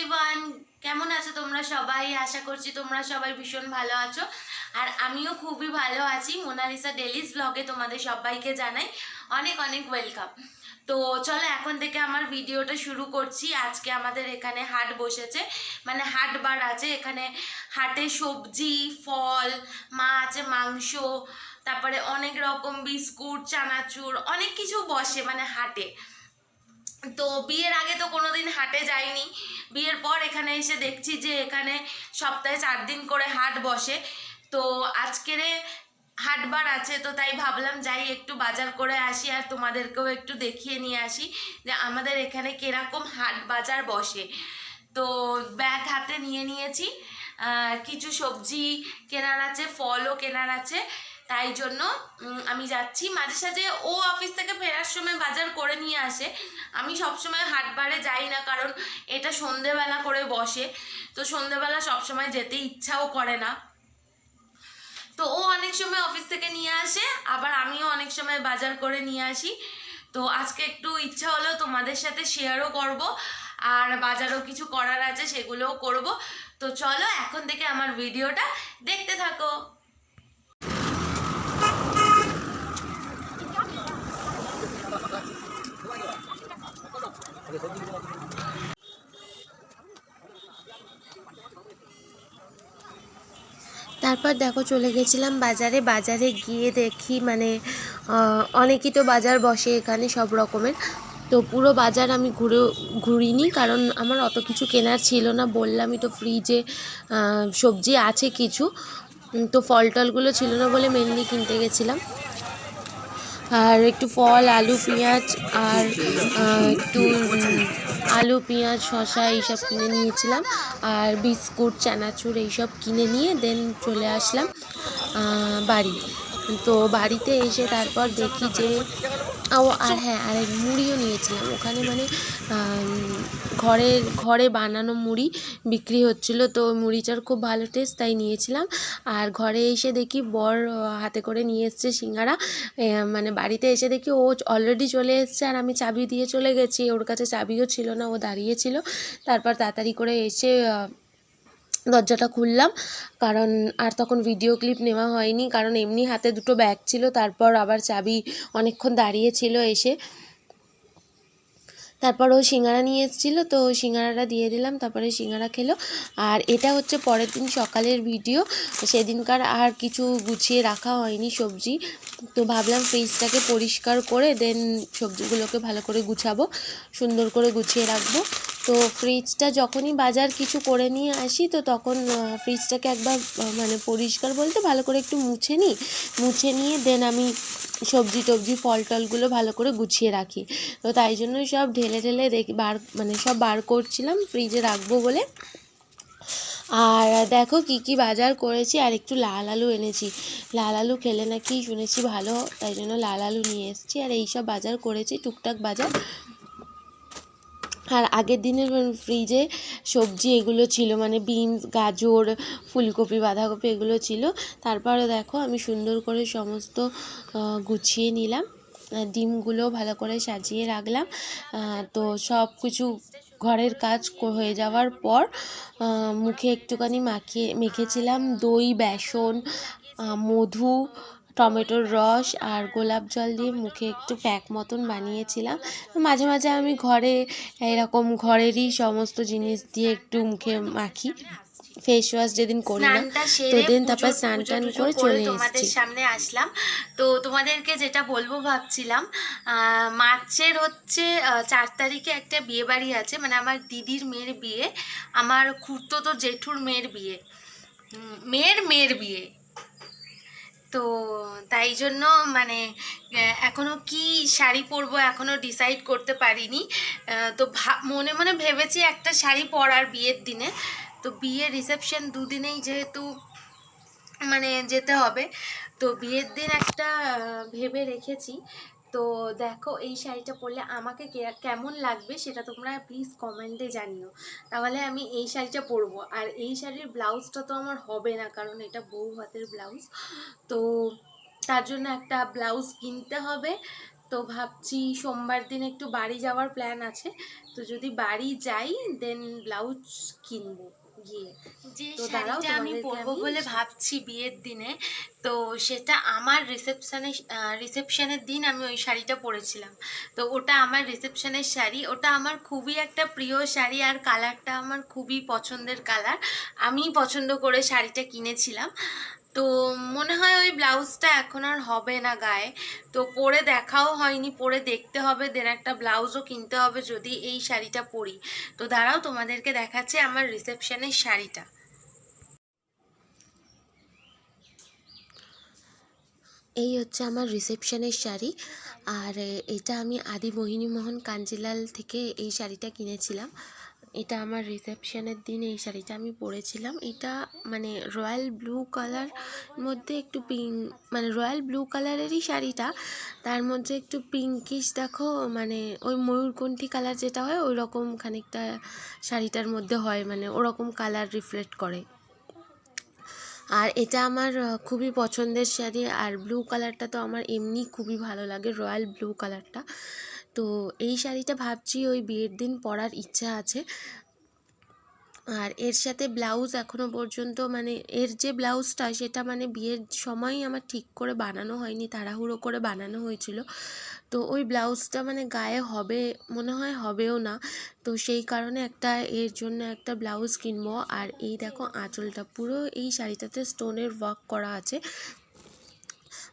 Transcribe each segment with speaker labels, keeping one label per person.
Speaker 1: Everyone, কেমন আছো তোমরা সবাই? আশা করছি তোমরা সবাই ভীষণ ভালো আছো। আর আমিও খুবই ভালো আছি। মোনালিসা ডেলিস ব্লগে তোমাদের সবাইকে জানাই অনেক অনেক ওয়েলকাম। তো চলো এখন থেকে আমার ভিডিওটা শুরু করছি। আজকে আমাদের এখানে হাট বসেছে, মানে হাট বার আছে এখানে। হাটে সবজি, ফল, মাছ, মাংস, তারপরে অনেক রকম বিস্কুট, চানাচুর, অনেক কিছু বসে মানে হাটে। তো বিয়ের আগে তো কোনোদিন হাটে যাইনি, বিয়ের পর এখানে এসে দেখছি যে এখানে সপ্তাহে 4 দিন করে হাট বসে। তো আজকের হাটবার আছে, তো তাই ভাবলাম যাই একটু বাজার করে আসি আর তোমাদেরকেও একটু দেখিয়ে নিয়ে আসি যে আমাদের এখানে কিরকম হাট বাজার বসে। তো ব্যাগ হাতে নিয়ে নিয়েছি, কিছু সবজি কেনার আছে, ফলও কেনার আছে। তাই জন্য আমি যাচ্ছি। মাঝে সাঝে ও অফিস থেকে ফেরার সময় বাজার করে নিয়ে আসে। আমি সবসময় হাটবারে যাই না, কারণ এটা সন্ধেবেলা করে বসে, তো সন্ধেবেলা সবসময় যেতে ইচ্ছাও করে না। তো ও অনেক সময় অফিস থেকে নিয়ে আসে, আবার আমিও অনেক সময় বাজার করে নিয়ে আসি। তো আজকে একটু ইচ্ছা হলো তোমাদের সাথে শেয়ারও করব, আর বাজারও কিছু করার আছে সেগুলোও করব। তো চলো এখন থেকে আমার ভিডিওটা দেখতে থাকো।
Speaker 2: তারপর দেখো চলে গেছিলাম বাজারে। বাজারে গিয়ে দেখি মানে অনেকই তো বাজার বসে এখানে সব রকমের। তো পুরো বাজার আমি ঘুরিনি, কারণ আমার অত কিছু কেনার ছিল না। বললামই তো ফ্রিজে সবজি আছে কিছু, তো ফল টলগুলো ছিল না বলে মেনলি কিনতে গেছিলাম। আর একটু ফল, আলু, পেঁয়াজ, আর একটু আলু, পেঁয়াজ, শসা এইসব কিনে নিয়েছিলাম। আর বিস্কুট, চানাচুর এইসব কিনে নিয়ে দেন চলে আসলাম বাড়ি। তো বাড়িতে এসে তারপর দেখি যে আর হ্যাঁ, আর মুড়িও নিয়েছিলাম ওখানে, মানে ঘরে বানানো মুড়ি বিক্রি হচ্ছিল। তো মুড়িটার খুব ভালো টেস্ট, তাই নিয়েছিলাম। আর ঘরে এসে দেখি বর হাতে করে নিয়ে এসছে সিঙ্গারা। মানে বাড়িতে এসে দেখি ও অলরেডি চলে এসছে, আর আমি চাবি দিয়ে চলে গেছি। ওর কাছে চাবিও ছিল না, ও দাঁড়িয়েছিল। তারপর তাড়াতাড়ি করে এসে দরজাটা খুললাম, কারণ আর তখন ভিডিও ক্লিপ নেওয়া হয়নি, কারণ এমনি হাতে দুটো ব্যাগ ছিল, তারপর আবার চাবি অনেকক্ষণ দাঁড়িয়েছিল এসে। তারপর ও সিঙ্গারা নিয়ে এসেছিলো, তো ওই সিঙ্গারাটা দিয়ে দিলাম, তারপরে সিঙ্গারা খেলো। আর এটা হচ্ছে পরের দিন সকালের ভিডিও। সেদিনকার আর কিছু গুছিয়ে রাখা হয়নি সবজি, তো ভাবলাম ফ্রিজটাকে পরিষ্কার করে দেন সবজিগুলোকে ভালো করে গুছাবো, সুন্দর করে গুছিয়ে রাখবো। তো ফ্রিজটা যখনই বাজার কিছু করে নিয়ে আসি, তো তখন ফ্রিজটাকে একবার মানে পরিষ্কার বলতে ভালো করে একটু মুছে নিয়ে দেন আমি সবজি টবজি ফল টলগুলো ভালো করে গুছিয়ে রাখি। তো তাই জন্যই সব ঢেলে দেখি সব বার করছিলাম ফ্রিজে রাখবো বলে। আর দেখো কি বাজার করেছি। আর একটু লাল আলু এনেছি, লাল আলু খেলে নাকি শুনেছি ভালো, তাই জন্য লাল আলু নিয়ে এসেছি। আর এইসব বাজার করেছি, টুকটাক বাজার। আর আগের দিনের ফ্রিজে সবজি এগুলো ছিল, মানে বিনস, গাজর, ফুলকপি, বাঁধাকপি এগুলো ছিল। তারপরে দেখো আমি সুন্দর করে সমস্ত গুছিয়ে নিলাম, ডিমগুলো ভালো করে সাজিয়ে রাখলাম। তো সব কিছু ঘরের কাজ হয়ে যাওয়ার পর মুখে একটুখানি মেখেছিলাম দই, বেসন, মধু, টমেটোর রস আর গোলাপ জল দিয়ে মুখে একটু প্যাক মতন বানিয়েছিলাম। মাঝে মাঝে আমি ঘরে এরকম ঘরেরই সমস্ত জিনিস দিয়ে একটু মুখে মাখি, ফেস ওয়াশ যেদিন করি না, তো দেন তারপর স্নান টান করে চলে
Speaker 1: তোমাদের
Speaker 2: এসেছি।
Speaker 1: সামনে আসলাম। তো তোমাদেরকে যেটা বলবো ভাবছিলাম, মার্চের হচ্ছে 4 তারিখে একটা বিয়ে বাড়ি আছে, মানে আমার দিদির মেয়ের বিয়ে, আমার খুড়তো জেঠুর মেয়ের বিয়ে, মেয়ের বিয়ে। তো তাই জন্য মানে এখনো কি শাড়ি পরবো এখনো ডিসাইড করতে পারিনি। তো মনে মনে ভেবেছি একটা শাড়ি পরার বিয়ের দিনে। তো বিয়ের রিসেপশন দুদিনেই যেহেতু মানে যেতে হবে, তো বিয়ের দিন একটা ভেবে রেখেছি। তো দেখো এই শাড়িটা পরলে আমাকে কেমন লাগবে সেটা তোমরা প্লিজ কমেন্টে জানিও, তাহলে আমি এই শাড়িটা পরবো। আর এই শাড়ির ব্লাউজটা তো আমার হবে না, কারণ এটা বউ হাতের ব্লাউজ। তো তার জন্য একটা ব্লাউজ কিনতে হবে। তো ভাবছি সোমবার দিন একটু বাড়ি যাওয়ার প্ল্যান আছে, তো যদি বাড়ি যাই দেন ব্লাউজ কিনবো গিয়ে। যে শাড়িটা আমি পরবো বলে ভাবছি বিয়ের দিনে, তো সেটা আমার রিসেপশনের দিন আমি ওই শাড়িটা পরেছিলাম। তো ওটা আমার রিসেপশনের শাড়ি, ওটা আমার খুবই একটা প্রিয় শাড়ি, আর কালারটা আমার খুবই পছন্দের কালার। আমি পছন্দ করে শাড়িটা কিনেছিলাম। তো মনে হয় ওই ব্লাউজটা এখন আর হবে না গায়ে, তো পরে দেখাও হয়নি, পরে দেখতে হবে, দেন একটা ব্লাউজও কিনতে হবে যদি এই শাড়িটা পরি। তো দাঁড়াও তোমাদেরকে দেখাচ্ছে আমার রিসেপশনের শাড়িটা।
Speaker 2: এই হচ্ছে আমার রিসেপশনের শাড়ি। আর এটা আমি আদি মোহিনীমোহন কাঞ্জিলাল থেকে এই শাড়িটা কিনেছিলাম। এটা আমার রিসেপশনের দিন এই শাড়িটা আমি পরেছিলাম। এটা মানে রয়্যাল ব্লু কালার মধ্যে একটু মানে রয়্যাল ব্লু কালারেরই শাড়িটা, তার মধ্যে একটু পিঙ্কিশ দেখো, মানে ওই ময়ূরকণ্ঠী কালার যেটা হয় ওই রকম খানিকটা শাড়িটার মধ্যে হয়, মানে ওরকম কালার রিফ্লেক্ট করে। আর এটা আমার খুবই পছন্দের শাড়ি। আর ব্লু কালারটা তো আমার এমনি খুবই ভালো লাগে, রয়্যাল ব্লু কালারটা। তো এই শাড়িটা ভাবছি ওই বিয়ের দিন পরার ইচ্ছা আছে। আর এর সাথে ব্লাউজ এখনও পর্যন্ত, মানে এর যে ব্লাউজটা সেটা মানে বিয়ের সময়ই আমার ঠিক করে বানানো হয়নি, তাড়াহুড়ো করে বানানো হয়েছিল। তো ওই ব্লাউজটা মানে গায়ে হবে মনে হয়, হবেও না। তো সেই কারণে এর জন্য একটা ব্লাউজ কিনবো। আর এই দেখো আঁচলটা পুরো এই শাড়িটাতে স্টোনের ওয়ার্ক করা আছে।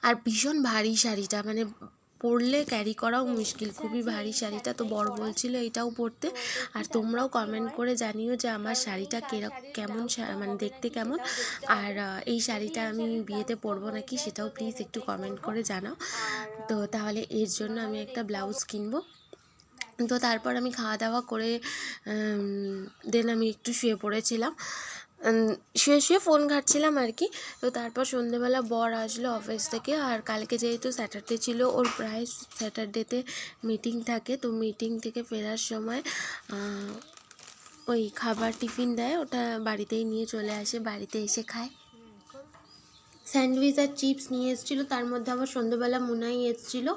Speaker 2: আর ভীষণ ভারী শাড়িটা, মানে পরলে ক্যারি করাও মুশকিল, খুবই ভারী শাড়িটা। তো বর বলছিল এটাও পরতে। আর তোমরাও কমেন্ট করে জানিও যে আমার শাড়িটা কেমন, মানে দেখতে কেমন। আর এই শাড়িটা আমি বিয়েতে পরবো নাকি সেটাও প্লিজ একটু কমেন্ট করে জানাও। তো তাহলে এর জন্য আমি একটা ব্লাউজ কিনবো। তো তারপর আমি খাওয়া দাওয়া করে দেন আমি একটু শুয়ে পড়েছিলাম, শুয়ে শুয়ে ফোন ঘাঁটছিলাম আর কি। তো তারপর সন্ধেবেলা বর আসলো অফিস থেকে। আর কালকে যেহেতু স্যাটারডে ছিল, ওর প্রায় স্যাটারডেতে মিটিং থাকে। তো মিটিং থেকে ফেরার সময় ওই খাবার টিফিন দেয়, ওটা বাড়িতেই নিয়ে চলে আসে, বাড়িতে এসে খায়। স্যান্ডউইচ আর চিপস নিয়ে এসেছিলো, তার মধ্যে আবার সন্ধ্যেবেলা মুনাই এসেছিলো।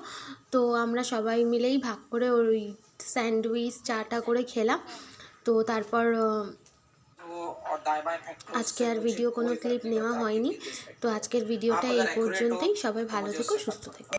Speaker 2: তো আমরা সবাই মিলেই ভাগ করে ওই স্যান্ডউইচ চাটা করে খেলাম। তো তারপর আজকে আর ভিডিও কোনো ক্লিপ নেওয়া হয়নি। তো আজকের ভিডিওটা এই পর্যন্তই। সবাই ভালো থেকো, সুস্থ থেকো।